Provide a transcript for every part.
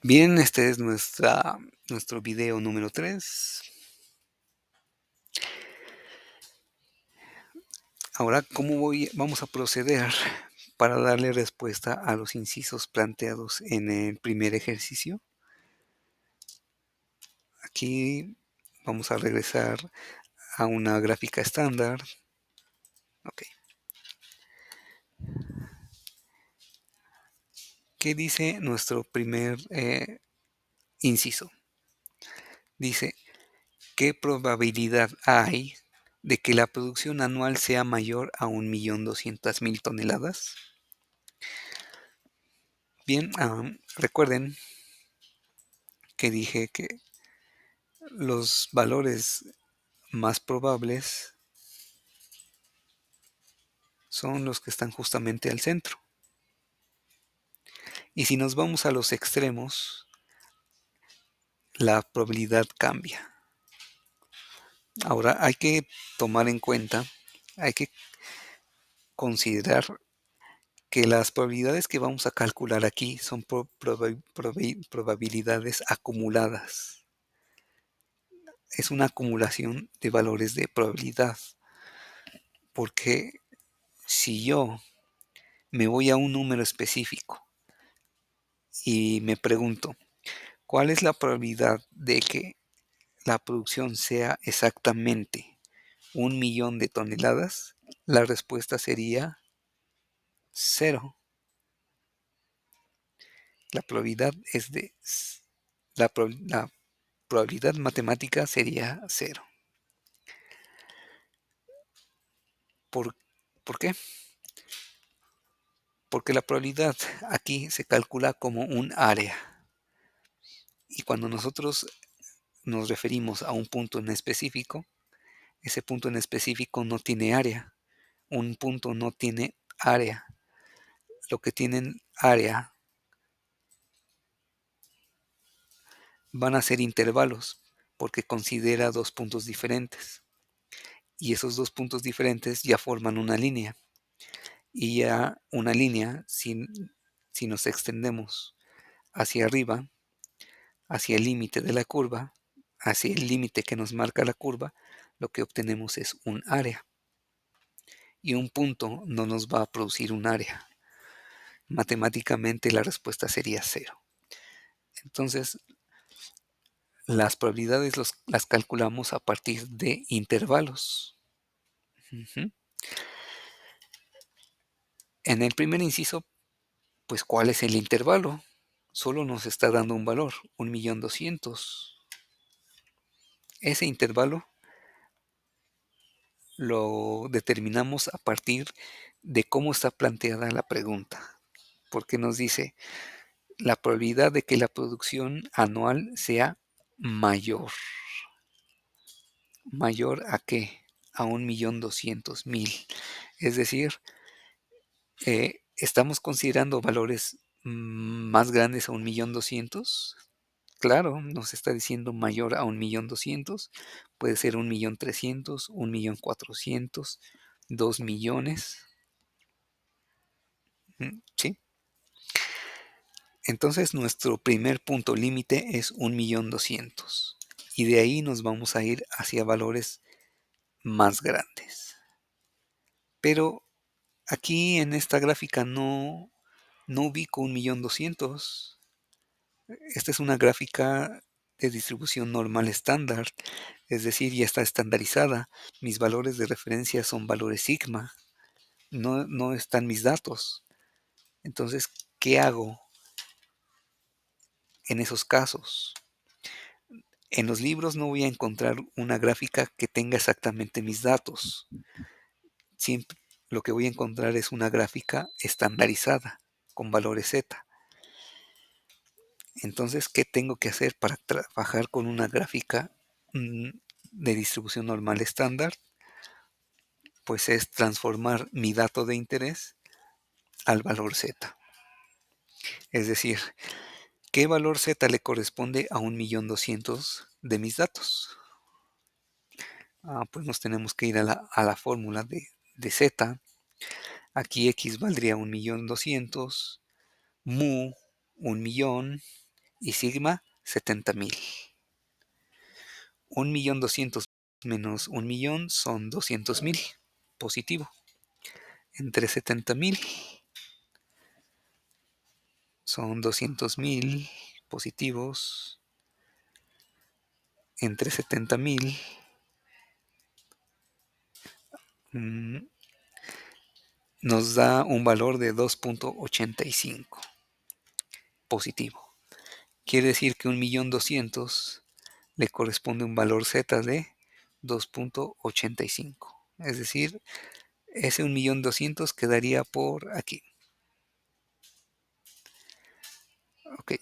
Bien, este es nuestro video número 3. Ahora, vamos a proceder para darle respuesta a los incisos planteados en el primer ejercicio? Aquí vamos a regresar a una gráfica estándar. Ok. ¿Qué dice nuestro primer inciso? Dice, ¿qué probabilidad hay de que la producción anual sea mayor a 1.200.000 toneladas? Bien, recuerden que dije que los valores más probables son los que están justamente al centro. Y si nos vamos a los extremos, la probabilidad cambia. Ahora hay que tomar en cuenta, hay que considerar que las probabilidades que vamos a calcular aquí son probabilidades acumuladas. Es una acumulación de valores de probabilidad, porque si yo me voy a un número específico y me pregunto, ¿cuál es la probabilidad de que la producción sea exactamente 1.000.000 de toneladas? La respuesta sería 0. La probabilidad es de la probabilidad matemática sería 0. ¿Por, ¿Por qué? Porque la probabilidad aquí se calcula como un área. Y cuando nosotros nos referimos a un punto en específico, ese punto en específico no tiene área. Un punto no tiene área. Lo que tienen área van a ser intervalos, porque considera dos puntos diferentes. Y esos dos puntos diferentes ya forman una línea. Y ya una línea, si nos extendemos hacia arriba, hacia el límite de la curva, hacia el límite que nos marca la curva, lo que obtenemos es un área. Y un punto no nos va a producir un área. Matemáticamente la respuesta sería 0. Entonces, las probabilidades las calculamos a partir de intervalos. En el primer inciso, pues, ¿cuál es el intervalo? Solo nos está dando un valor, 1.200.000. Ese intervalo lo determinamos a partir de cómo está planteada la pregunta, porque nos dice la probabilidad de que la producción anual sea mayor. ¿Mayor a qué? A 1.200.000. Es decir, ¿estamos considerando valores más grandes a 1.200.000? Claro, nos está diciendo mayor a 1.200.000. Puede ser 1.300.000, 1.400.000, 2.000.000. ¿Sí? Entonces nuestro primer punto límite es 1.200.000. Y de ahí nos vamos a ir hacia valores más grandes. Pero aquí en esta gráfica no ubico 1.200.000. Esta es una gráfica de distribución normal estándar, es decir, ya está estandarizada. Mis valores de referencia son valores sigma, no están mis datos. Entonces, ¿qué hago en esos casos? En los libros no voy a encontrar una gráfica que tenga exactamente mis datos. Siempre lo que voy a encontrar es una gráfica estandarizada con valores Z. Entonces, ¿qué tengo que hacer para trabajar con una gráfica de distribución normal estándar? Pues es transformar mi dato de interés al valor Z. Es decir, ¿qué valor Z le corresponde a 1.200.000 de mis datos? Pues nos tenemos que ir a la fórmula de Z. Aquí X valdría 1.200.000, mu 1.000.000, y sigma 70,000. 1.200.000 menos 1.000.000 son 200,000, positivo. Entre 70,000 son 200,000 positivos. Entre 70,000 nos da un valor de 2.85 positivo. Quiere decir que 1.200.000 le corresponde un valor Z de 2.85. Es decir, ese 1.200.000 quedaría por aquí. Ok.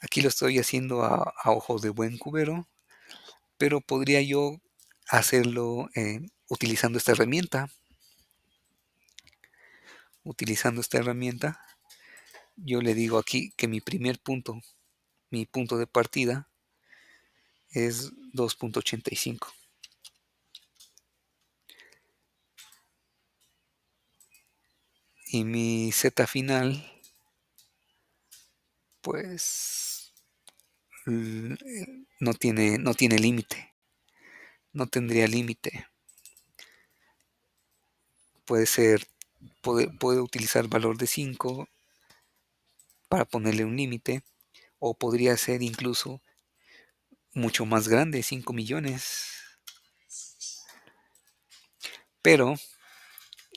Aquí lo estoy haciendo a ojos de buen cubero, pero podría yo hacerlo utilizando esta herramienta. Utilizando esta herramienta, yo le digo aquí que mi punto de partida es 2.85. Y mi Z final, pues no tiene límite. No tendría límite. Puede utilizar valor de 5 para ponerle un límite, o podría ser incluso mucho más grande, 5 millones. Pero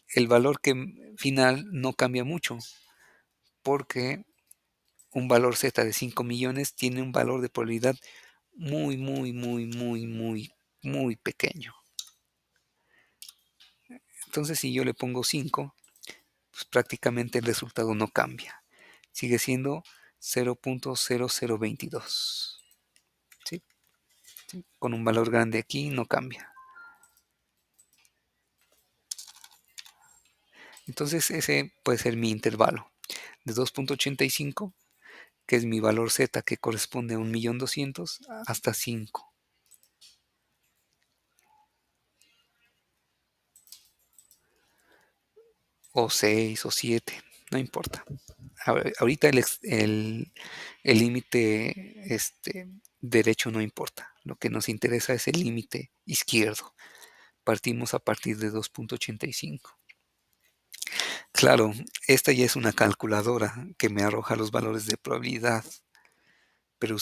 el valor final no cambia mucho, porque un valor Z de 5 millones tiene un valor de probabilidad muy, muy, muy, muy, muy, muy pequeño. Entonces, si yo le pongo 5, pues prácticamente el resultado no cambia. Sigue siendo 0.0022. ¿Sí? ¿Sí? Con un valor grande aquí no cambia. Entonces, ese puede ser mi intervalo de 2.85, que es mi valor Z, que corresponde a 1.200.000, hasta 5. O 6 o 7, no importa. Ahorita el límite derecho no importa. Lo que nos interesa es el límite izquierdo. Partimos a partir de 2.85. Claro, esta ya es una calculadora que me arroja los valores de probabilidad. Pero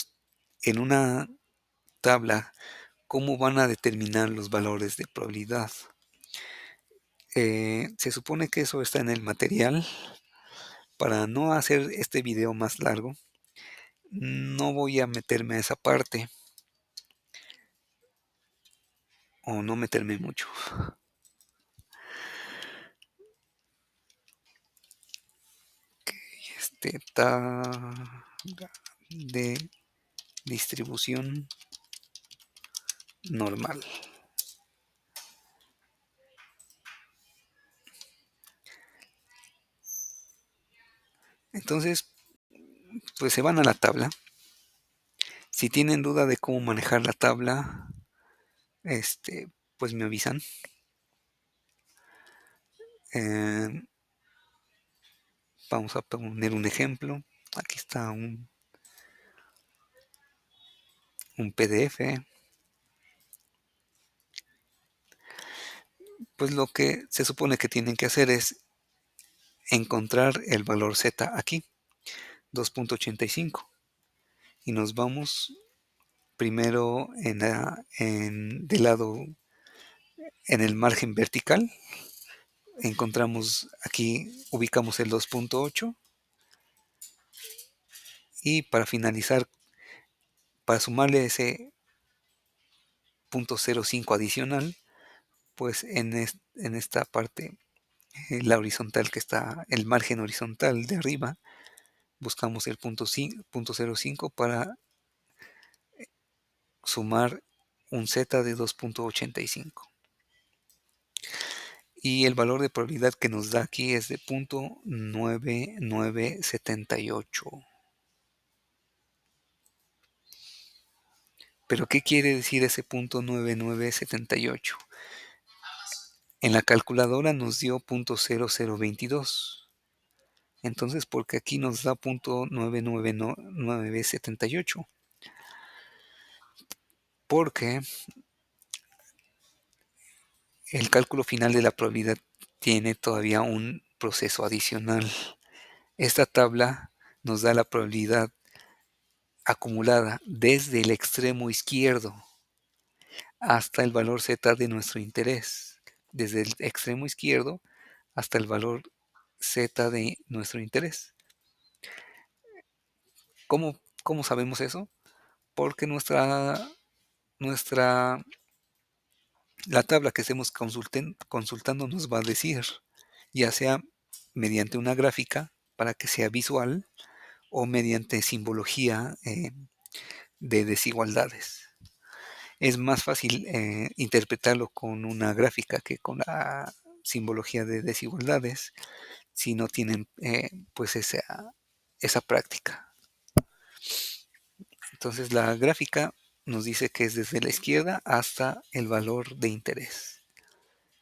en una tabla, ¿cómo van a determinar los valores de probabilidad? Se supone que eso está en el material. Para no hacer este video más largo, no voy a meterme a esa parte, o no meterme mucho. Tabla de distribución normal. Entonces, pues se van a la tabla. Si tienen duda de cómo manejar la tabla, pues me avisan. Vamos a poner un ejemplo. Aquí está un PDF. Pues lo que se supone que tienen que hacer es encontrar el valor Z aquí, 2.85. Y nos vamos primero del lado, en el margen vertical. Encontramos aquí, ubicamos el 2.8. Y para finalizar, para sumarle ese 0.05 adicional, pues en esta parte, la horizontal que está, el margen horizontal de arriba, buscamos el 0.05 para sumar un Z de 2.85. Y el valor de probabilidad que nos da aquí es de 0.9978. ¿Pero qué quiere decir ese 0.9978? En la calculadora nos dio 0.0022. Entonces, ¿por qué aquí nos da .99978? Porque el cálculo final de la probabilidad tiene todavía un proceso adicional. Esta tabla nos da la probabilidad acumulada desde el extremo izquierdo hasta el valor z de nuestro interés. Desde el extremo izquierdo hasta el valor z de nuestro interés. ¿Cómo sabemos eso? Porque la tabla que estemos consultando nos va a decir, ya sea mediante una gráfica para que sea visual o mediante simbología de desigualdades. Es más fácil interpretarlo con una gráfica que con la simbología de desigualdades si no tienen pues esa práctica. Entonces la gráfica nos dice que es desde la izquierda hasta el valor de interés.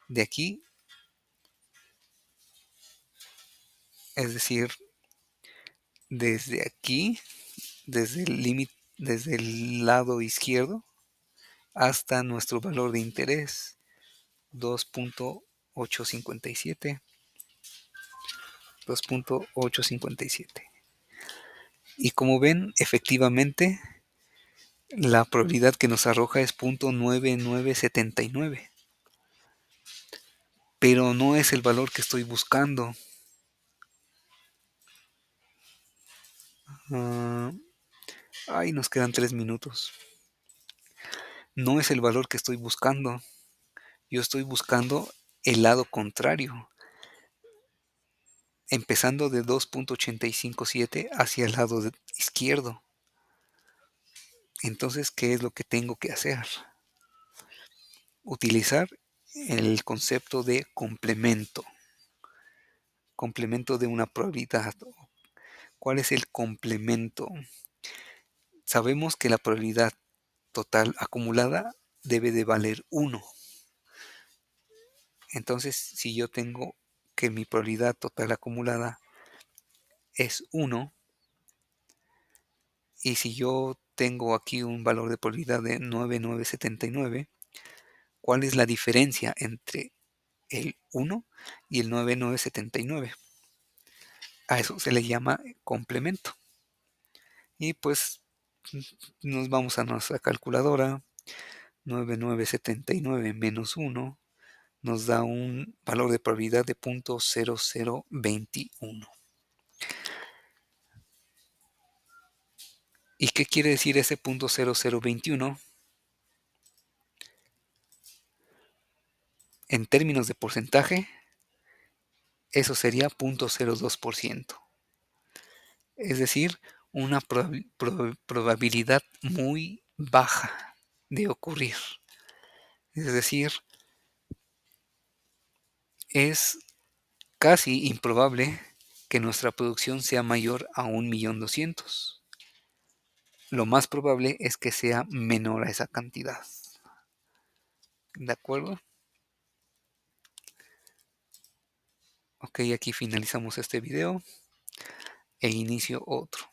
De aquí, es decir, desde aquí, desde el límite, desde el lado izquierdo hasta nuestro valor de interés, 2.857. 2.857. Y como ven, efectivamente, la probabilidad que nos arroja es 0.9979. Pero no es el valor que estoy buscando. Ay, nos quedan 3 minutos. No es el valor que estoy buscando. Yo estoy buscando el lado contrario, empezando de 2.857 hacia el lado izquierdo. Entonces, ¿qué es lo que tengo que hacer? Utilizar el concepto de complemento. Complemento de una probabilidad. ¿Cuál es el complemento? Sabemos que la probabilidad total acumulada debe de valer 1. Entonces, si yo tengo que mi probabilidad total acumulada es 1, y si yo tengo aquí un valor de probabilidad de 9979, ¿cuál es la diferencia entre el 1 y el 9979? A eso se le llama complemento. Y pues nos vamos a nuestra calculadora. 9979 menos 1 nos da un valor de probabilidad de 0.0021. ¿Y qué quiere decir ese 0.0021? En términos de porcentaje, eso sería 0.02%. Es decir, una probabilidad muy baja de ocurrir. Es decir, es casi improbable que nuestra producción sea mayor a 1.200.000. Lo más probable es que sea menor a esa cantidad. ¿De acuerdo? Ok, aquí finalizamos este video e inicio otro.